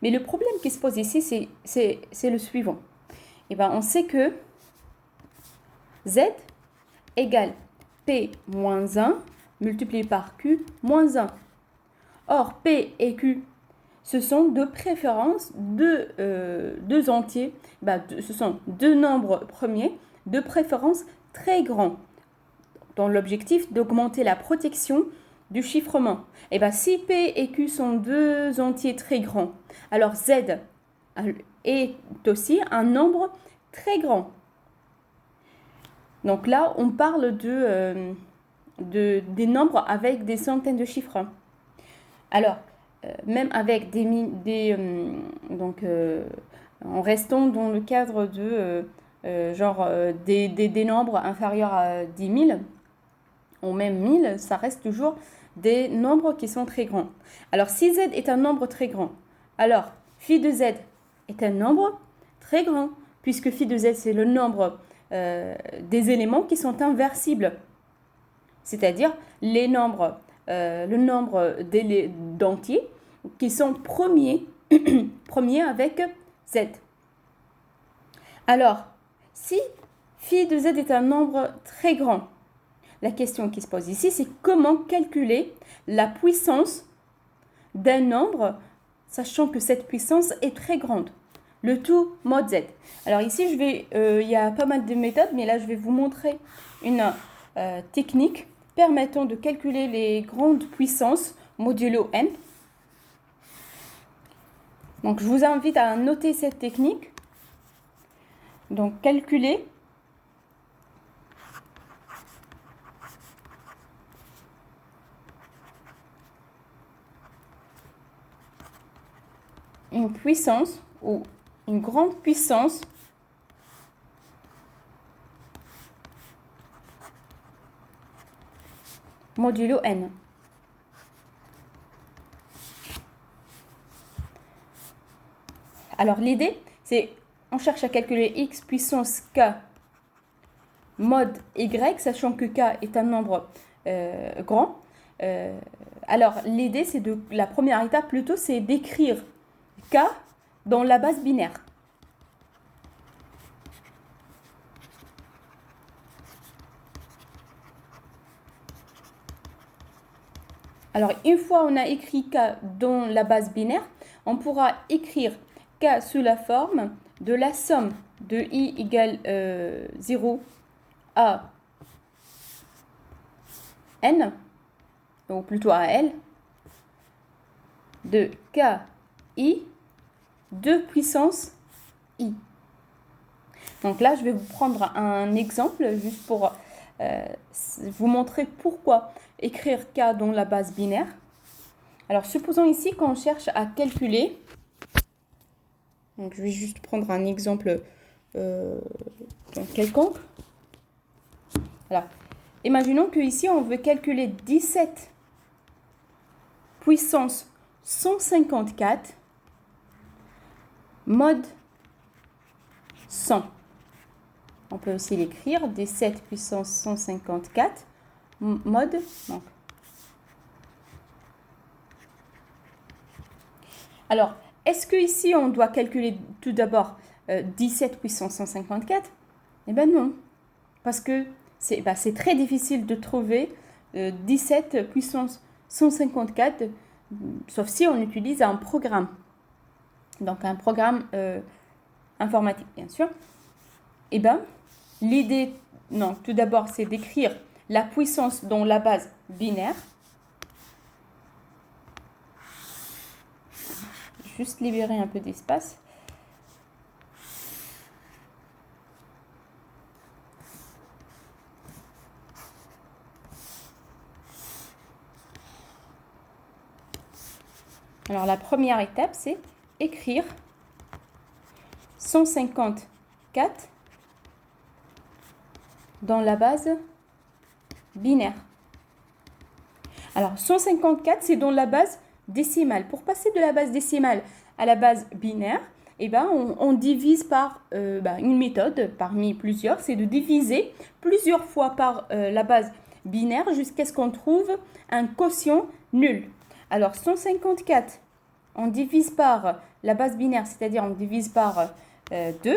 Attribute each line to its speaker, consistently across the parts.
Speaker 1: Mais le problème qui se pose ici, c'est le suivant. Eh ben, on sait que Z égale P moins 1 multiplié par Q moins 1. Or, P et Q, ce sont de préférence deux entiers, ce sont deux nombres premiers de préférence très grands, dans l'objectif d'augmenter la protection du chiffrement. Et si P et Q sont deux entiers très grands, alors Z est aussi un nombre très grand. Donc là, on parle des nombres avec des centaines de chiffres. Alors, même avec en restant dans le cadre des nombres inférieurs à 10 000, ou même 1000, ça reste toujours des nombres qui sont très grands. Alors, si Z est un nombre très grand, alors phi de Z est un nombre très grand, puisque phi de Z, c'est le nombre des éléments qui sont inversibles. C'est-à-dire le nombre d'entiers qui sont premiers avec Z. Alors, si phi de Z est un nombre très grand, la question qui se pose ici, c'est comment calculer la puissance d'un nombre, sachant que cette puissance est très grande. Le tout mod Z. Alors ici, il y a pas mal de méthodes, mais là, je vais vous montrer une technique permettant de calculer les grandes puissances modulo n. Donc, je vous invite à noter cette technique. Donc, calculer une puissance ou une grande puissance modulo n. Alors l'idée, c'est on cherche à calculer x puissance k mod y, sachant que k est un nombre grand. Alors l'idée, la première étape plutôt, c'est d'écrire k dans la base binaire. Alors, une fois on a écrit k dans la base binaire, on pourra écrire k sous la forme de la somme de i égale 0 à n, ou plutôt à l, de ki de puissance i. Donc là, je vais vous prendre un exemple juste pour vous montrer pourquoi écrire k dans la base binaire. Alors, supposons ici qu'on cherche à calculer. Donc, je vais juste prendre un exemple quelconque. Alors, imaginons qu'ici, on veut calculer 17 puissance 154 mod 100. On peut aussi l'écrire, 17 puissance 154 mod. Donc. Alors, est-ce que ici on doit calculer tout d'abord 17 puissance 154? Eh bien non, parce que c'est très difficile de trouver 17 puissance 154, sauf si on utilise un programme. Donc un programme informatique, bien sûr. Eh bien, l'idée, tout d'abord, c'est d'écrire la puissance dans la base binaire. Juste libérer un peu d'espace. Alors, la première étape, c'est écrire 154 dans la base binaire. Alors, 154, c'est dans la base décimale. Pour passer de la base décimale à la base binaire, on divise par une méthode parmi plusieurs, c'est de diviser plusieurs fois par la base binaire jusqu'à ce qu'on trouve un quotient nul. Alors, 154, on divise par la base binaire, c'est-à-dire on divise par 2. Je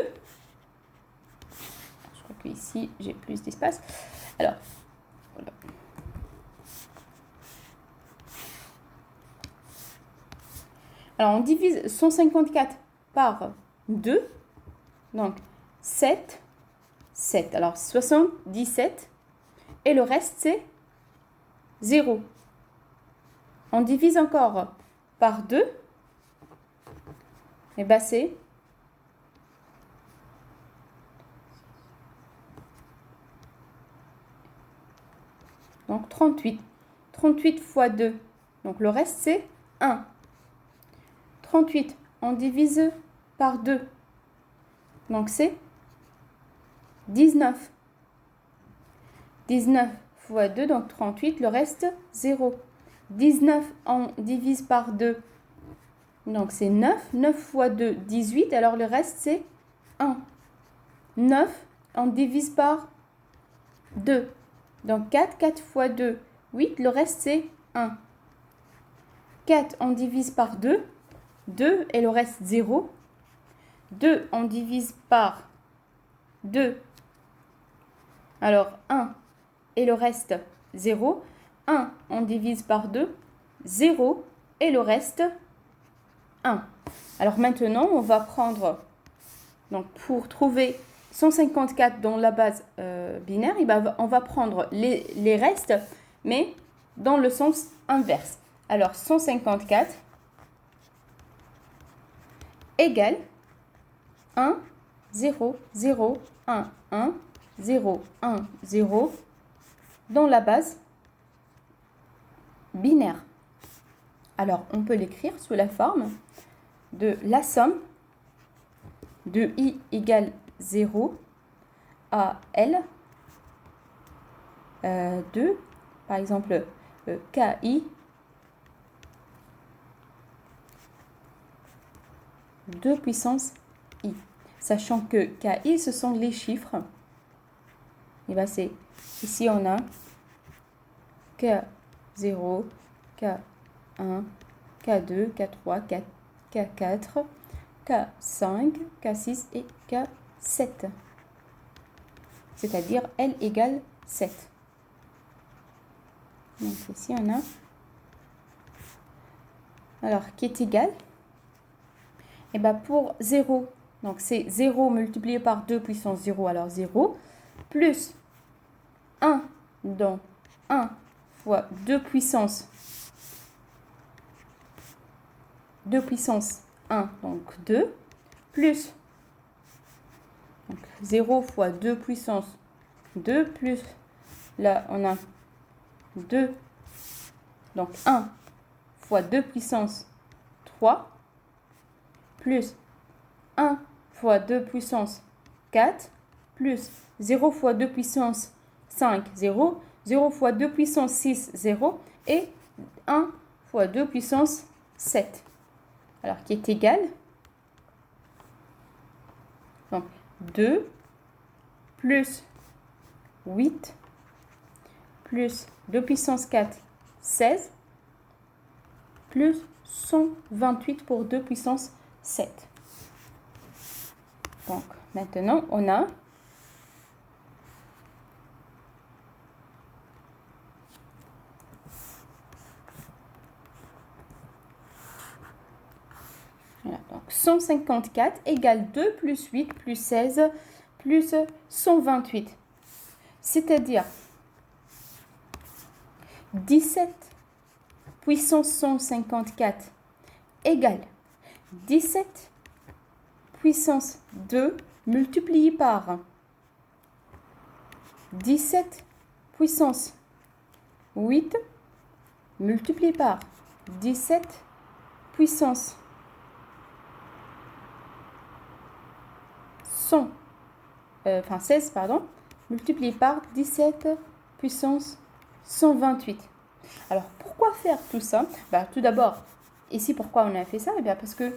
Speaker 1: crois qu'ici, j'ai plus d'espace. Alors, voilà. Alors, on divise 154 par 2. Donc, 7. 7. Alors, 77. Et le reste, c'est 0. On divise encore par 2. Et bien, c'est donc 38. 38 fois 2. Donc, le reste, c'est 1. 38, on divise par 2. Donc, c'est 19. 19 fois 2, donc 38, le reste, 0. 19, on divise par 2. Donc, c'est 9. 9 fois 2, 18. Alors, le reste, c'est 1. 9, on divise par 2. Donc, 4. 4 fois 2, 8. Le reste, c'est 1. 4, on divise par 2. 2 et le reste 0. 2, on divise par 2. Alors, 1 et le reste 0. 1, on divise par 2. 0 et le reste 1. Alors maintenant, on va prendre, donc pour trouver 154 dans la base binaire, on va prendre les restes, mais dans le sens inverse. Alors, 154 égale 1, 0, 0, 1, 1, 0, 1, 0 dans la base binaire. Alors, on peut l'écrire sous la forme de la somme de i égale 0 à L 2, par exemple, KI 2 puissance i. Sachant que KI, ce sont les chiffres. Et bien, c'est ici, on a K0, K1, K2, K3, K4, K5, K6 et K7. C'est-à-dire L égale 7. Donc ici, on a... Alors, qui est égal? Et bien, pour 0, donc c'est 0 multiplié par 2 puissance 0, alors 0, plus 1, donc 1 fois 2 puissance 1, donc 2, plus donc 0 fois 2 puissance 2, plus là on a 2, donc 1 fois 2 puissance 3, plus 1 fois 2 puissance 4, plus 0 fois 2 puissance 5, 0, 0 fois 2 puissance 6, 0, et 1 fois 2 puissance 7. Alors, qui est égal, donc 2 plus 8 plus 2 puissance 4, 16, plus 128 pour 2 puissance 7. Donc, maintenant, on a voilà, donc 154 égale 2 plus 8 plus 16 plus 128. C'est-à-dire 17 puissance 154 égale 17 puissance 2 multiplié par 17 puissance 8 multiplié par 17 puissance 16, pardon, multiplié par 17 puissance 128. Alors, pourquoi faire tout ça? Tout d'abord, ici, pourquoi on a fait ça? Parce que,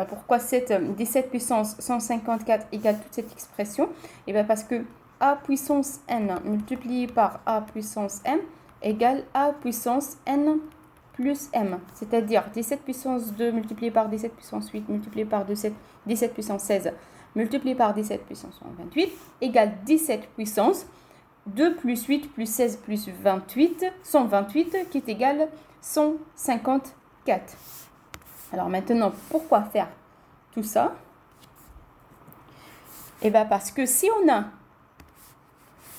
Speaker 1: pourquoi 17 puissance 154 égale toute cette expression? Parce que a puissance n multiplié par a puissance m égale a puissance n plus m, c'est-à-dire 17 puissance 2 multiplié par 17 puissance 8 multiplié par 17 puissance 16 multiplié par 17 puissance 128 égale 17 puissance 2 plus 8 plus 16 plus 28, 128 qui est égal 154. Alors maintenant, pourquoi faire tout ça? Eh bien parce que si on a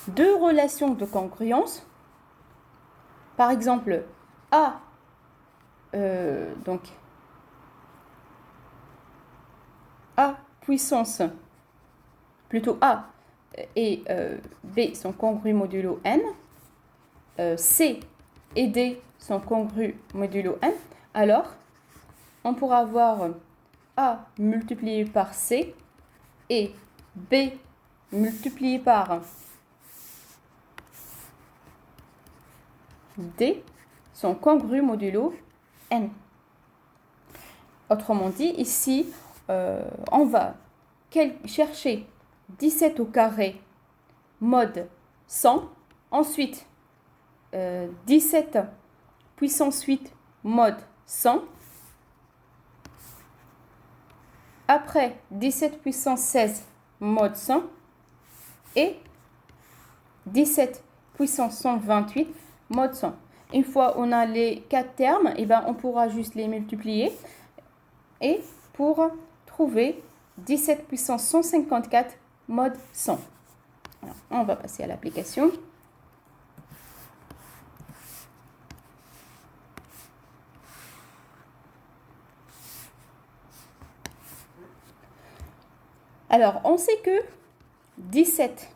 Speaker 1: deux relations de congruence, par exemple A, donc A puissance, plutôt A et B sont congrus modulo n, C et D sont congrus modulo n, alors on pourra avoir A multiplié par C et B multiplié par D sont congrus modulo n. Autrement dit, ici, on va chercher 17 au carré mode 100, ensuite 17 puissance 8 mode 100, après 17 puissance 16 mode 100 et 17 puissance 128 mode 100. Une fois on a les quatre termes, et ben on pourra juste les multiplier et pour trouver 17 puissance 154 mode 100. Alors, on va passer à l'application. Alors, on sait que 17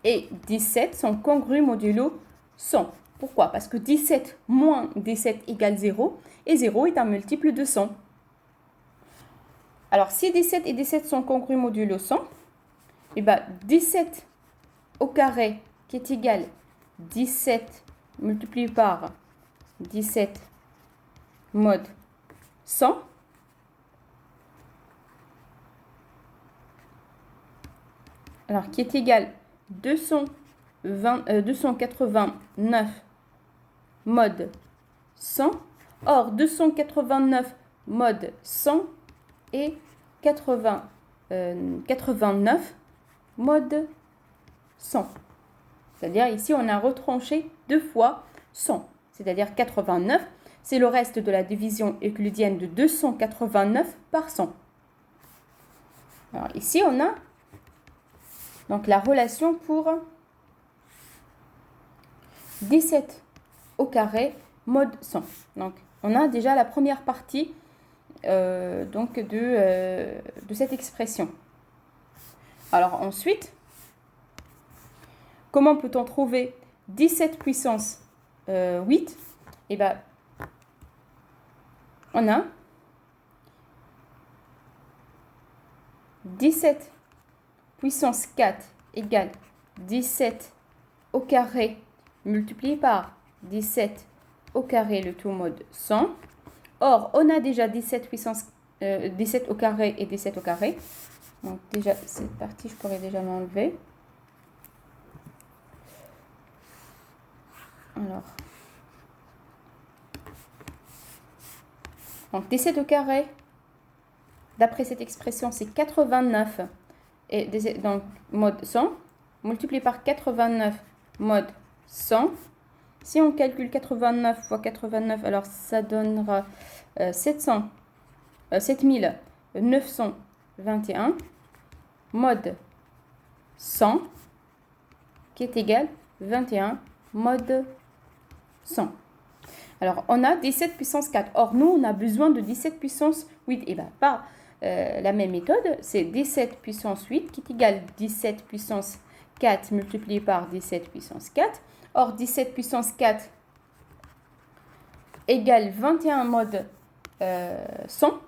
Speaker 1: et 17 sont congrus modulo 100. Pourquoi? Parce que 17 moins 17 égale 0 et 0 est un multiple de 100. Alors, si 17 et 17 sont congrus modulo 100, et bien 17 au carré qui est égal 17 multiplié par 17 mode 100, alors qui est égal 289 mode 100. Or, 289 mode 100 et 89 mode 100. C'est-à-dire ici, on a retranché 2 fois 100. C'est-à-dire 89, c'est le reste de la division euclidienne de 289 par 100. Alors ici, on a donc la relation pour 17 au carré mode 100. Donc, on a déjà la première partie donc de cette expression. Alors ensuite, comment peut-on trouver 17 puissance 8? Eh bien, on a 17 puissance 4 égale 17 au carré multiplié par 17 au carré, le tout mode 100. Or, on a déjà 17 puissance 17 au carré et 17 au carré. Donc déjà, cette partie, je pourrais déjà m'enlever. Alors, donc 17 au carré, d'après cette expression, c'est 89. Et donc, mode 100, multiplié par 89, mode 100. Si on calcule 89 fois 89, alors ça donnera 7921, mode 100, qui est égal 21, mode 100. Alors, on a 17 puissance 4. Or, nous, on a besoin de 17 puissance 8. Et bien, par la même méthode, c'est 17 puissance 8 qui est égal 17 puissance 4 multiplié par 17 puissance 4. Or, 17 puissance 4 égale 21 mode 100.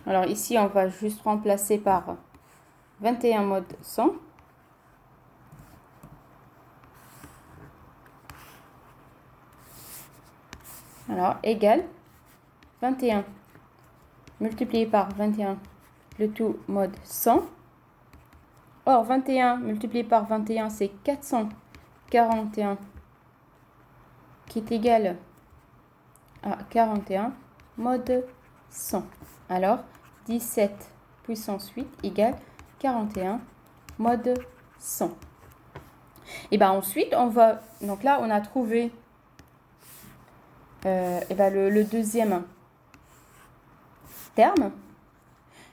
Speaker 1: Alors, ici, on va juste remplacer par 21 mode 100. Alors, égale 21 multiplié par 21, le tout mode 100. Or, 21 multiplié par 21, c'est 441, qui est égal à 41 mode 100. Alors, 17 puissance 8 égale 41 mode 100. Et bien ensuite, on va... Donc là, on a trouvé le deuxième terme.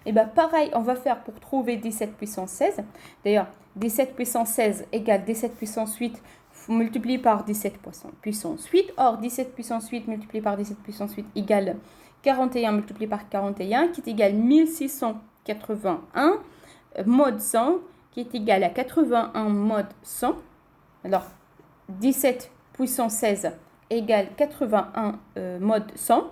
Speaker 1: Et bien pareil, on va faire pour trouver 17 puissance 16. D'ailleurs, 17 puissance 16 égale 17 puissance 8 multiplié par 17 puissance 8. Or, 17 puissance 8 multiplié par 17 puissance 8 égale 41 multiplié par 41, qui est égal à 1681 mode 100, qui est égal à 81 mode 100. Alors, 17 puissance 16 égale 81 mode 100.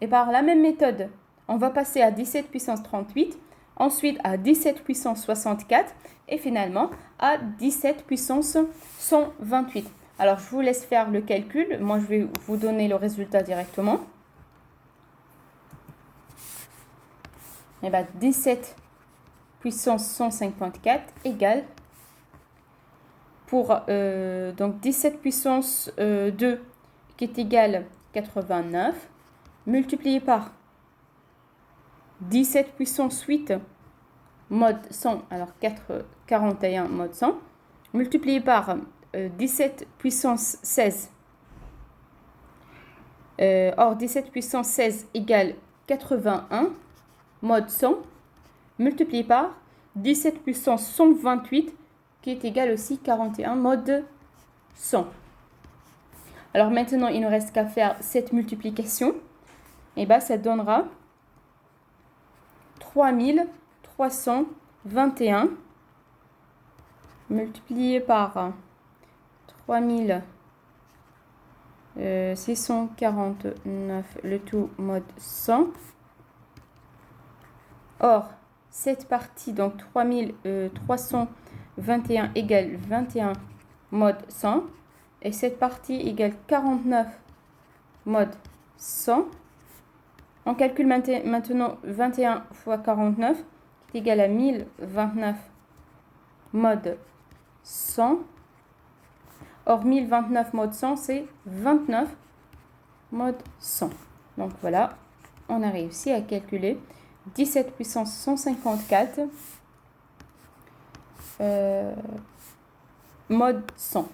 Speaker 1: Et par la même méthode, on va passer à 17 puissance 38, ensuite à 17 puissance 64 et finalement à 17 puissance 128. Alors, je vous laisse faire le calcul. Moi, je vais vous donner le résultat directement. Et bien, 17 puissance 154 égale, pour donc 17 puissance 2 qui est égal à 89, multiplié par 17 puissance 8 mode 100, alors 41 mode 100, multiplié par 17 puissance 16. Or, 17 puissance 16 égale 81 mode 100, multiplié par 17 puissance 128, qui est égal aussi 41 mode 100. Alors maintenant, il ne reste qu'à faire cette multiplication. Et bien, ça donnera 3321 multiplié par 3649, le tout mode 100. Or, cette partie, donc 3321 égale 21 mode 100. Et cette partie égale 49 mode 100. On calcule maintenant 21 fois 49, qui est égal à 1029 mode 100. Or, 1029 mode 100, c'est 29 mode 100. Donc voilà, on a réussi à calculer 17 puissance 154 mode 100.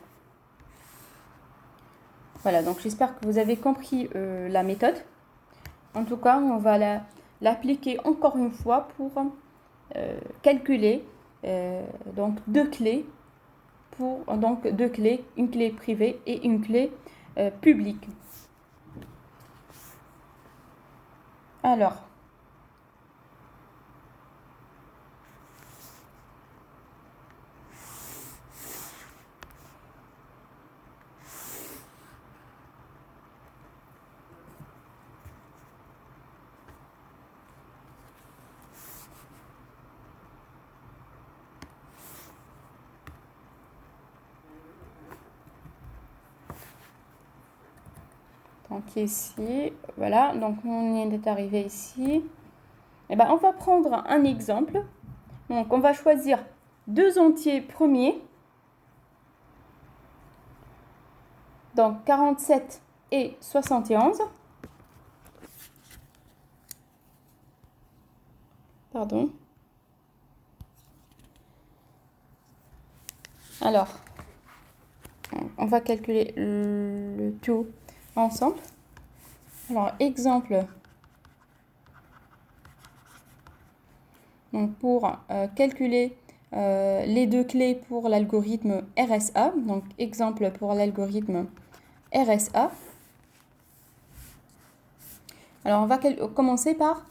Speaker 1: Voilà, donc j'espère que vous avez compris la méthode. En tout cas, on va l'appliquer encore une fois pour calculer donc deux clés, une clé privée et une clé publique. Alors, ici, voilà, donc on est arrivé ici. Et ben, on va prendre un exemple. Donc, on va choisir deux entiers premiers. Donc, 47 et 71. Pardon. Alors, on va calculer le tout ensemble. Alors, exemple. Donc, pour calculer les deux clés pour l'algorithme RSA. Donc, exemple pour l'algorithme RSA. Alors, on va commencer par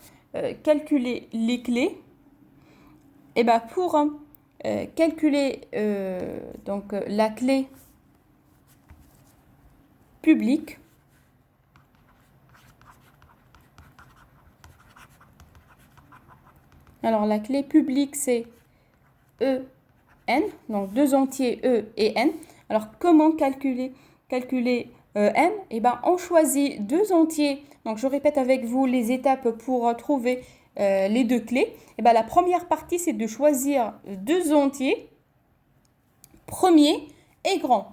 Speaker 1: calculer les clés. Et bien, pour calculer donc, la clé publique, alors la clé publique c'est EN, donc deux entiers E et N. Alors comment calculer N? Et ben, on choisit deux entiers. Donc je répète avec vous les étapes pour trouver les deux clés. Et ben, la première partie c'est de choisir deux entiers premier et grand.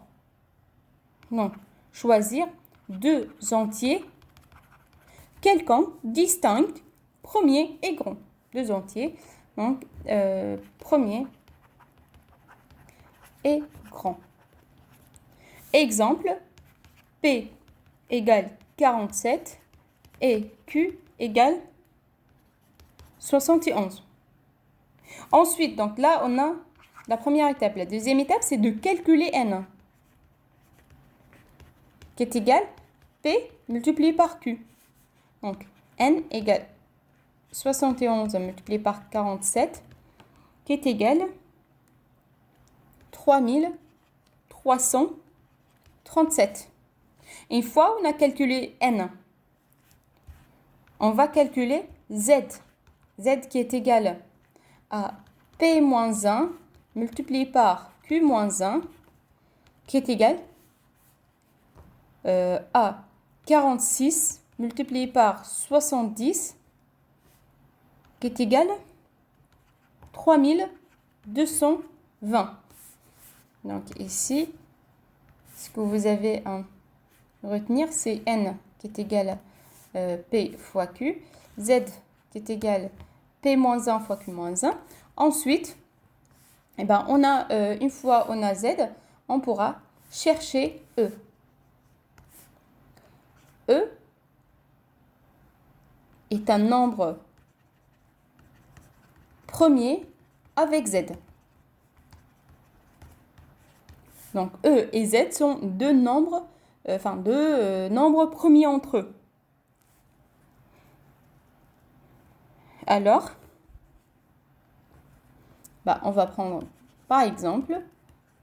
Speaker 1: Donc choisir deux entiers quelconque, distinct, premier et grand. Deux entiers. Donc, premier et grand. Exemple, P égale 47 et Q égale 71. Ensuite, donc là, on a la première étape. La deuxième étape, c'est de calculer N, qui est égal P multiplié par Q. Donc, N égale 71 multiplié par 47, qui est égal 3337. Une fois on a calculé N, on va calculer Z. Z qui est égal à P moins 1 multiplié par Q moins 1, qui est égal à 46 multiplié par 70, qui est égal 3220. Donc ici, ce que vous avez à retenir, c'est N qui est égal à P fois Q, Z qui est égal à P moins 1 fois Q moins 1. Ensuite, eh ben, une fois on a Z, on pourra chercher E. E est un nombre premier avec Z. Donc E et Z sont deux nombres premiers entre eux. Alors, on va prendre par exemple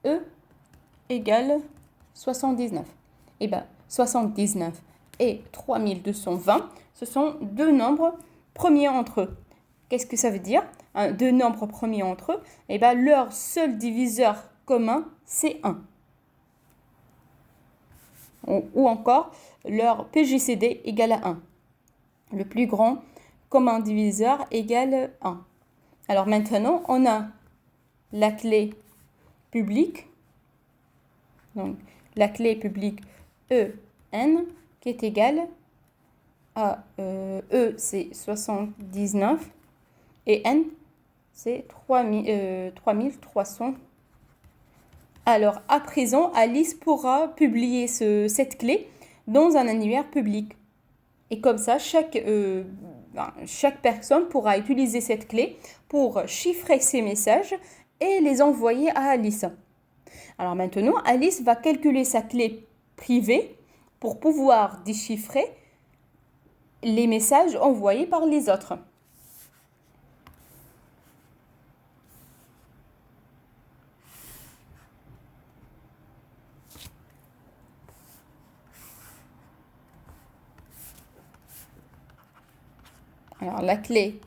Speaker 1: E égale 79. Et 79 et 3220, ce sont deux nombres premiers entre eux. Qu'est-ce que ça veut dire? Deux nombres premiers entre eux, leur seul diviseur commun, c'est 1. Ou encore, leur PGCD égale à 1. Le plus grand commun diviseur égale 1. Alors maintenant, on a la clé publique. Donc, la clé publique EN qui est égale à E, c'est 79 et N, c'est 3300. Alors, à présent, Alice pourra publier cette clé dans un annuaire public. Et comme ça, chaque personne pourra utiliser cette clé pour chiffrer ses messages et les envoyer à Alice. Alors maintenant, Alice va calculer sa clé privée pour pouvoir déchiffrer les messages envoyés par les autres. Alors, la clé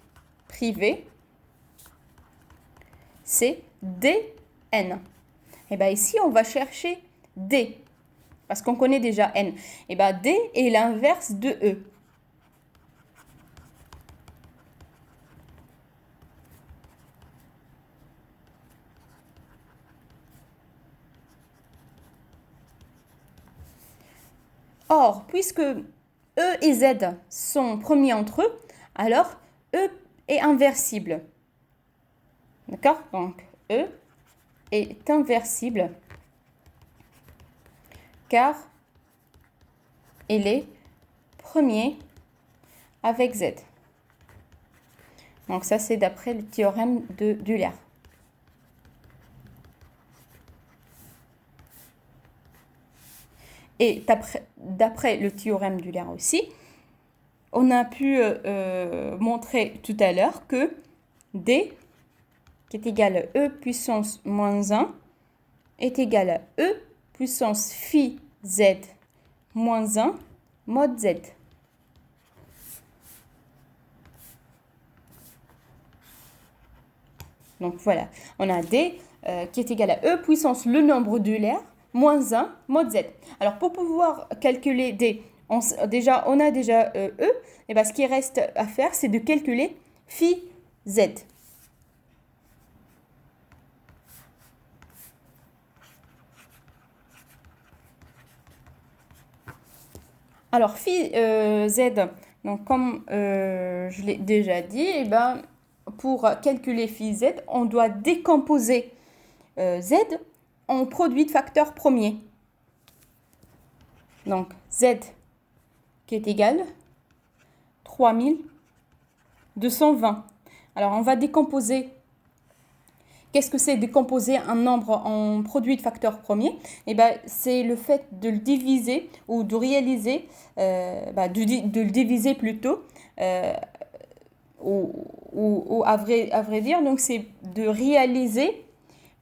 Speaker 1: privée, c'est DN. Et ici, on va chercher D, parce qu'on connaît déjà N. D est l'inverse de E. Or, puisque E et Z sont premiers entre eux, alors E est inversible. D'accord? Donc, E est inversible car il est premier avec Z. Donc, ça, c'est d'après le théorème d'Euler. Et d'après le théorème d'Euler aussi, on a pu montrer tout à l'heure que D, qui est égal à E puissance moins 1, est égal à E puissance phi Z moins 1 mod Z. Donc voilà, on a D qui est égal à E puissance le nombre d'Euler moins 1 mod Z. Alors pour pouvoir calculer D, on a déjà E, et ce qui reste à faire, c'est de calculer phi Z. Alors phi Z, Donc, comme je l'ai déjà dit, eh ben, pour calculer phi z, on doit décomposer z en produit de facteurs premiers. Donc, z qui est égal 3220. Alors, on va décomposer. Qu'est-ce que c'est décomposer un nombre en produit de facteurs premiers? Eh ben, c'est le fait de le diviser ou de réaliser, de le diviser plutôt, ou à vrai dire, donc c'est de réaliser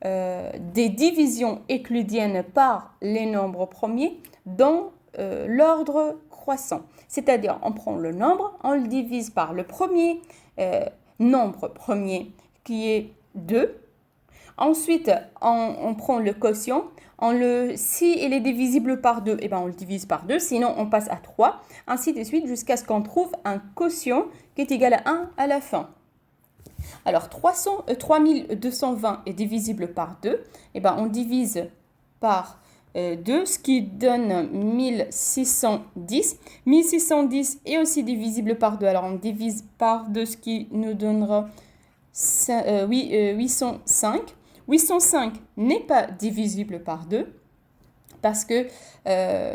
Speaker 1: des divisions euclidiennes par les nombres premiers dans l'ordre croissant. C'est-à-dire, on prend le nombre, on le divise par le premier nombre premier qui est 2. Ensuite, on prend le quotient. Si il est divisible par 2, eh ben on le divise par 2. Sinon, on passe à 3. Ainsi de suite jusqu'à ce qu'on trouve un quotient qui est égal à 1 à la fin. Alors, 3220 est divisible par 2. Eh ben, on divise par 2, ce qui donne 1610. 1610 est aussi divisible par 2. Alors, on divise par 2, ce qui nous donnera 805. 805 n'est pas divisible par 2 parce que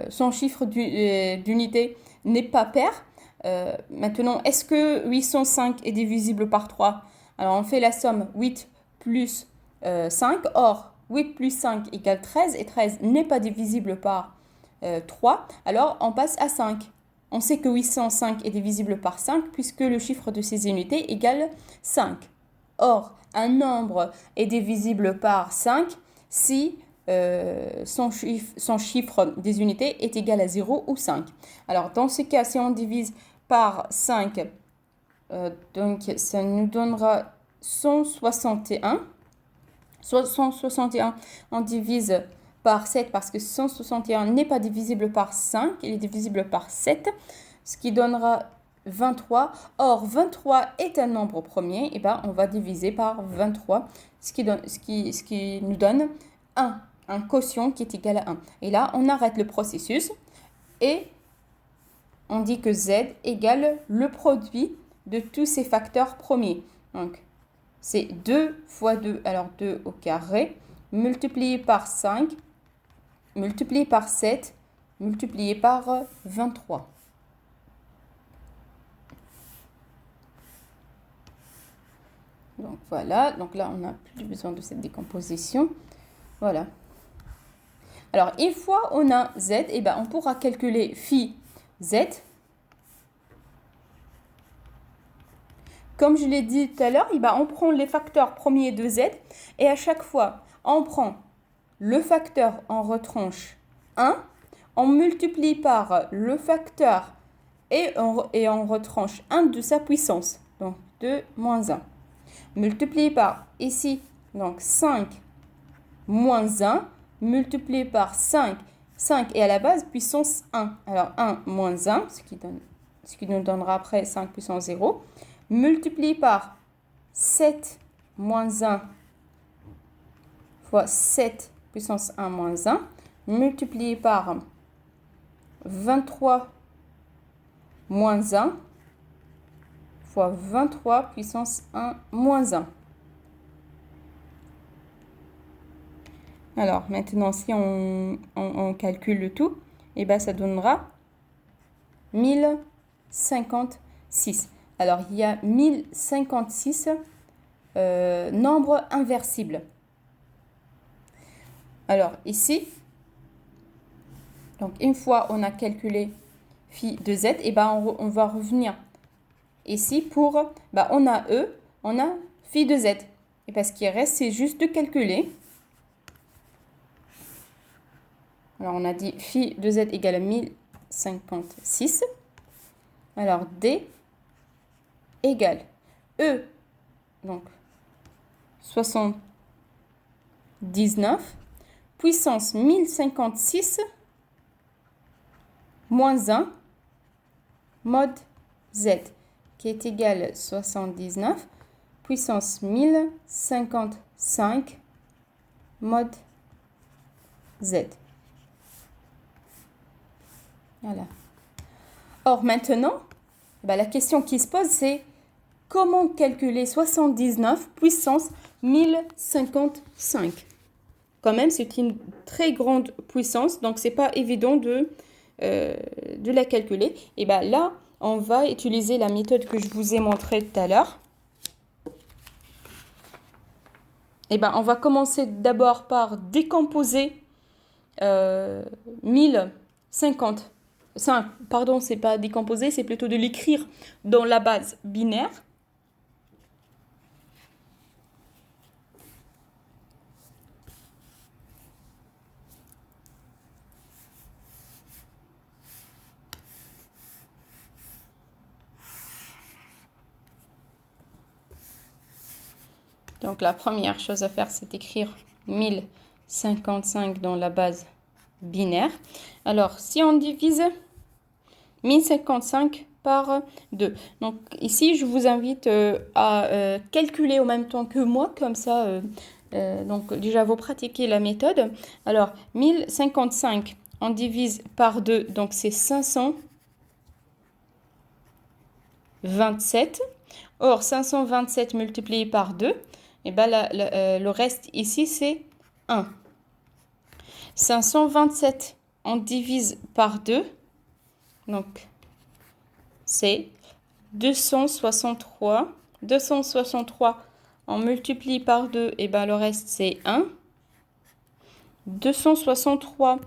Speaker 1: son chiffre d'unité n'est pas pair. Maintenant, est-ce que 805 est divisible par 3? Alors, on fait la somme 8 plus 5. Or, 8 plus 5 égale 13 et 13 n'est pas divisible par 3. Alors, on passe à 5. On sait que 805 est divisible par 5 puisque le chiffre de ses unités égale 5. Or, un nombre est divisible par 5 si son chiffre des unités est égal à 0 ou 5. Alors, dans ce cas, si on divise par 5, donc ça nous donnera 161. 161, on divise par 7 parce que 161 n'est pas divisible par 5, il est divisible par 7, ce qui donnera 23. Or, 23 est un nombre premier, et ben on va diviser par 23, ce qui nous donne 1, un quotient qui est égal à 1. Et là, on arrête le processus et on dit que z égale le produit de tous ces facteurs premiers. Donc, c'est 2 fois 2, alors 2 au carré, multiplié par 5, multiplié par 7, multiplié par 23. Donc voilà, donc là on n'a plus besoin de cette décomposition. Voilà. Alors une fois on a z, et ben, on pourra calculer phi z. Comme je l'ai dit tout à l'heure, eh ben, on prend les facteurs premiers de z et à chaque fois on prend le facteur en retranche 1, on multiplie par le facteur et on retranche 1 de sa puissance, donc 2 moins 1. Multiplié par ici, donc 5 moins 1, multiplié par 5. 5 est à la base puissance 1. Alors 1 moins 1, ce qui nous donnera après 5 puissance 0, multiplié par 7 moins 1 fois 7 puissance 1 moins 1, multiplié par 23 moins 1 fois 23 puissance 1 moins 1. Alors, maintenant, si on calcule le tout, et ben, ça donnera 1056. Alors, il y a 1056 nombres inversibles. Alors, ici, donc une fois on a calculé phi de z, et ben, on va revenir ici pour, on a E, on a phi de z. Et parce qu'il reste, c'est juste de calculer. Alors, on a dit phi de z égale à 1056. Alors, D égale E, donc 79, puissance 1056, moins 1, mod z, qui est égal à 79, puissance 1055, mod z. Voilà. Or, maintenant, la question qui se pose, c'est comment calculer 79 puissance 1055? Quand même, c'est une très grande puissance, donc c'est pas évident de la calculer. Et là, on va utiliser la méthode que je vous ai montrée tout à l'heure. On va commencer d'abord par décomposer 1055. Pardon, c'est pas décomposer, c'est plutôt de l'écrire dans la base binaire. Donc la première chose à faire, c'est écrire 1055 dans la base binaire. Alors, si on divise 1055 par 2. Donc ici, je vous invite à calculer en même temps que moi, comme ça, donc déjà vous pratiquez la méthode. Alors, 1055, on divise par 2, donc c'est 527. Or, 527 multiplié par 2, le reste ici, c'est 1. 527, on divise par 2, donc c'est 263. 263, on multiplie par 2, le reste, c'est 1. 263,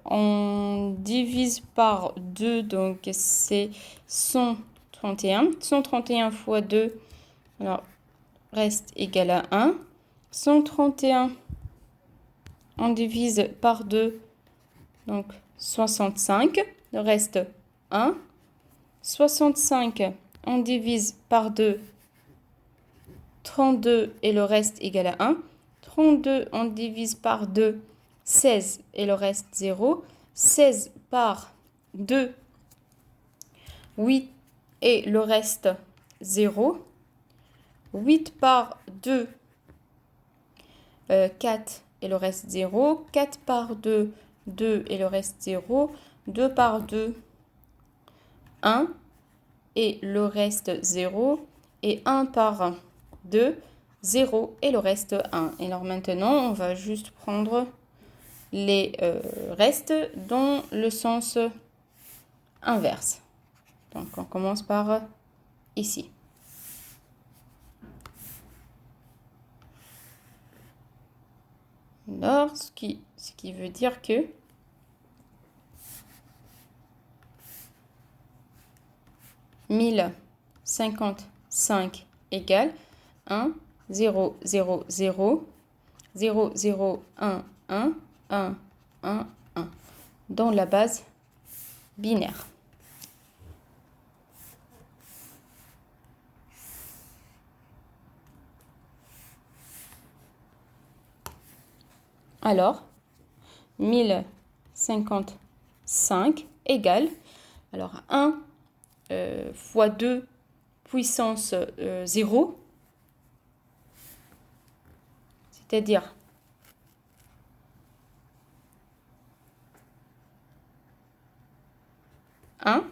Speaker 1: on divise par 2, donc c'est 131. 131 fois 2, alors, reste égal à 1. 131, on divise par 2, donc 65. Le reste, 1. 65, on divise par 2, 32 et le reste égal à 1. 32, on divise par 2, 16 et le reste 0. 16 par 2, 8 et le reste 0. 8 par 2, 4 et le reste 0. 4 par 2, 2 et le reste 0. 2 par 2, 1 et le reste 0. Et 1 par 2, 0 et le reste 1. Et alors maintenant, on va juste prendre les restes dans le sens inverse. Donc on commence par ici. Alors, ce qui veut dire que « 1055 égale 1, 0, 0, 0, 0, 0, 1, 1, 1, 1, 1 dans la base binaire. Alors, 1055 égale, alors 1 fois 2 puissance 0, c'est-à-dire 1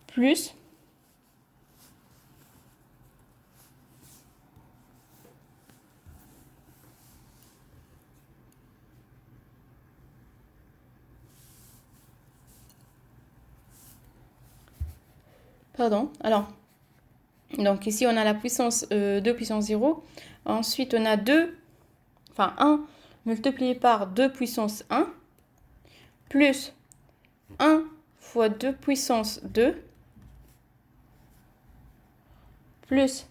Speaker 1: plus alors, donc ici on a la puissance 2 puissance 0, ensuite on a 1 multiplié par 2 puissance 1, plus 1 fois 2 puissance 2, plus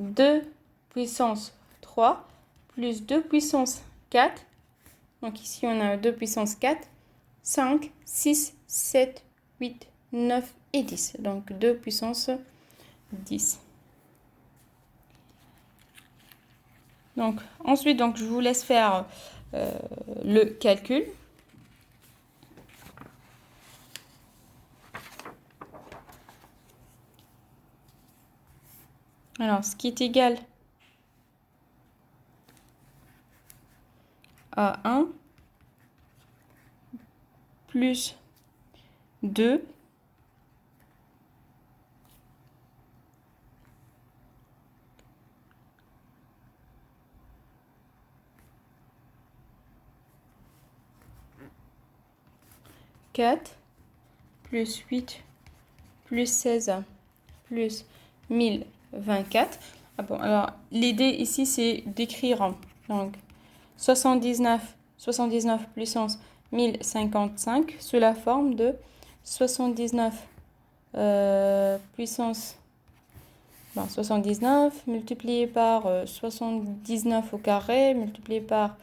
Speaker 1: 2 puissance 3, plus 2 puissance 4, donc ici on a 2 puissance 4, 5, 6, 7, 8, 9 et 10. Donc 2 puissance 10. Donc ensuite, je vous laisse faire le calcul. Alors, ce qui est égal à 1 plus 2 4 plus 8 plus 16 plus 1024. Ah bon, alors l'idée ici c'est d'écrire donc 79 puissance 1055 sous la forme de 79 puissance 79 multiplié par 79 au carré multiplié par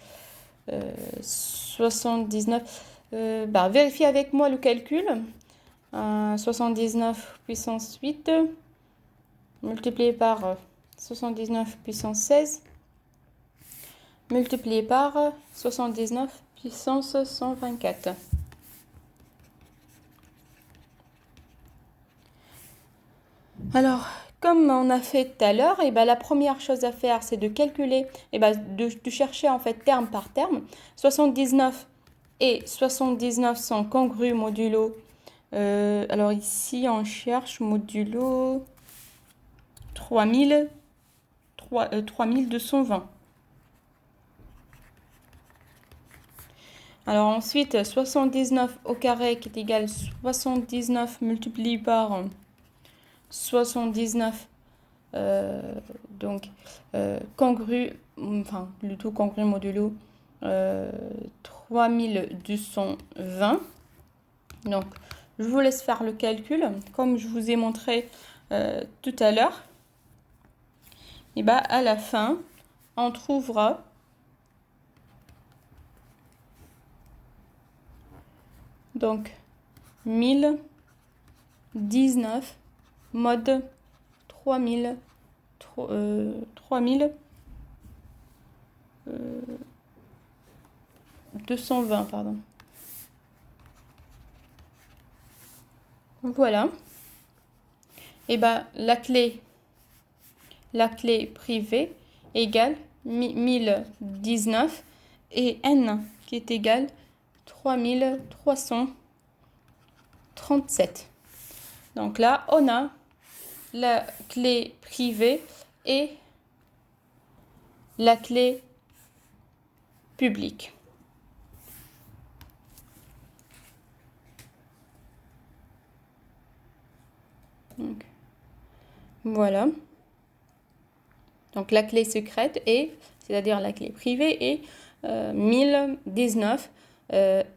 Speaker 1: 79. Vérifiez avec moi le calcul. 79 puissance 8 multiplié par 79 puissance 16 multiplié par 79 puissance 124. Alors, comme on a fait tout à l'heure, la première chose à faire, c'est de calculer, de chercher en fait terme par terme. 79 et 79 sont congrus modulo. Alors ici, on cherche modulo 3220. Alors ensuite, 79 au carré qui est égal à 79 multiplié par 79, congru, enfin plutôt congru modulo 3220. Donc, je vous laisse faire le calcul, comme je vous ai montré tout à l'heure. Et à la fin, on trouvera donc 1019 mode 3220, pardon. Voilà. Et la clé privée égale 1019 et n qui est égal 3337. Donc là, on a la clé privée et la clé publique. Donc, voilà. Donc la clé secrète est, c'est-à-dire la clé privée est 1019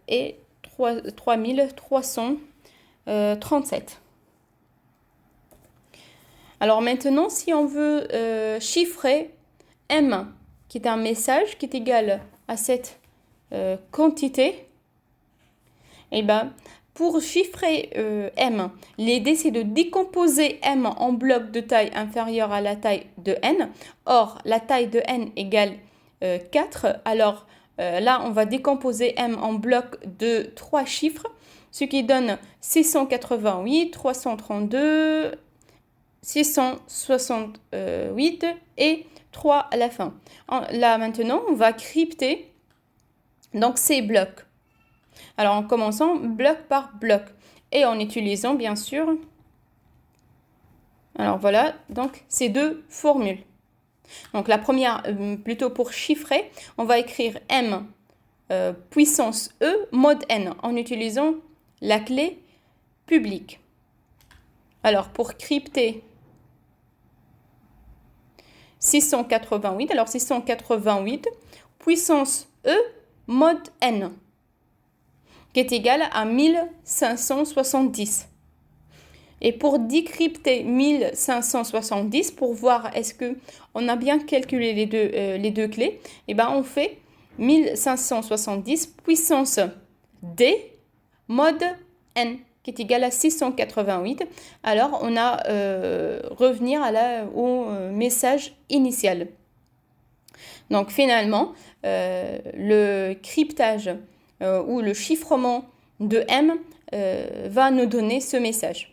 Speaker 1: et 3337. Alors maintenant, si on veut chiffrer M, qui est un message qui est égal à cette quantité, pour chiffrer M, l'idée c'est de décomposer M en blocs de taille inférieure à la taille de N. Or, la taille de N égale 4. Alors là, on va décomposer M en blocs de 3 chiffres, ce qui donne 688, 332, 668 et 3 à la fin. Là maintenant, on va crypter donc ces blocs. Alors en commençant bloc par bloc et en utilisant bien sûr, alors voilà, donc ces deux formules. Donc la première, plutôt pour chiffrer, on va écrire M puissance E mode N en utilisant la clé publique. Alors pour crypter 688, alors 688 puissance E mode N qui est égal à 1570. Et pour décrypter 1570, pour voir est-ce qu'on a bien calculé les deux clés, on fait 1570 puissance D mode N qui est égal à 688. Alors, on a revenir au message initial. Donc, finalement, le cryptage ou le chiffrement de M va nous donner ce message.